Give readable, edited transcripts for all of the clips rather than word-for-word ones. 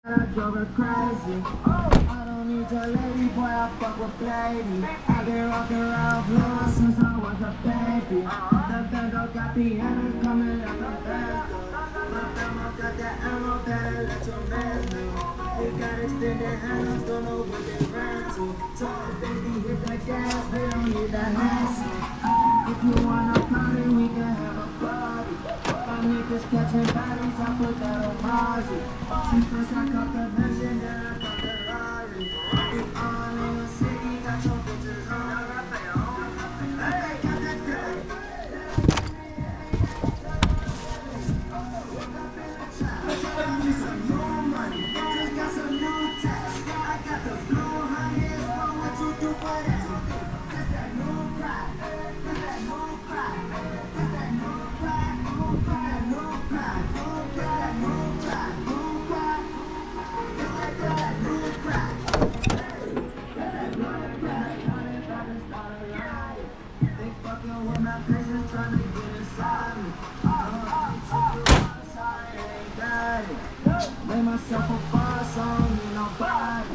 I drove her crazy. I don't need your lady, boy, I fuck with lady. I've been rocking around blue since I was a baby. The bando got the ammo coming out the bando. My grandma got that ammo, better let your man know. We got extended hands, don't know what they ran to. So baby, hit that gas, we don't need that hassle. If you wanna party, we can have a party. My niggas catching bodies, I put that on Margie. See, first I caught the vision, then I caught the lorry. We all in the city, got your bitches on. Hey, got that girl. Got me some new money, just got some new tax. I got the blue honey, it's what you do for that. Just that new pride, just that new pride, just that new pride, new pride, new pride, new pride, new pride, new pride. Just like that new pride. That new pride, honey, about to start a riot. They fucking with my patience, trying to get inside me. Sorry, I ain't got it. Made myself a boss, I don't need nobody.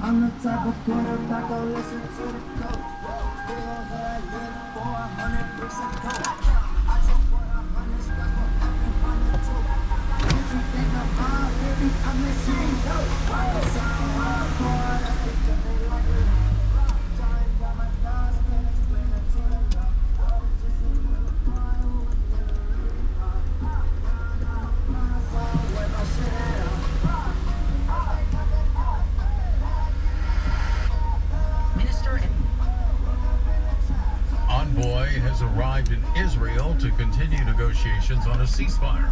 I'm the type of quarterback I'll listen to the coach. Still had lit for 100 bricks of coke. I just put 100 stuff for every 102. What you think about, baby? I'm the CEO. Sound hardcore, that's because they like it. Time got my thoughts, can't explain it to the love. Just a little boy who was literally wrong. Where my shit at? Envoy has arrived in Israel to continue negotiations on a ceasefire,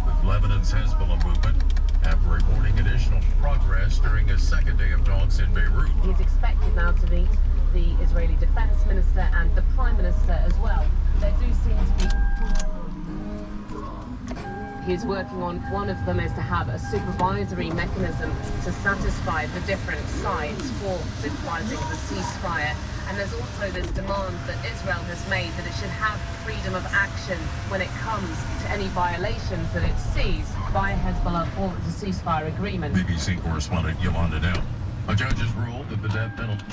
with Lebanon's Hezbollah movement after reporting additional progress during a second day of talks in Beirut. He's expected now to meet the Israeli Defense Minister and the Prime Minister as well. There do seem to be... He's working on, one of them is to have a supervisory mechanism to satisfy the different sides for supervising the ceasefire. And there's also this demand that Israel has made that it should have freedom of action when it comes to any violations that it sees by Hezbollah for the ceasefire agreement. BBC correspondent Yolanda Down. A judge has ruled that the death penalty...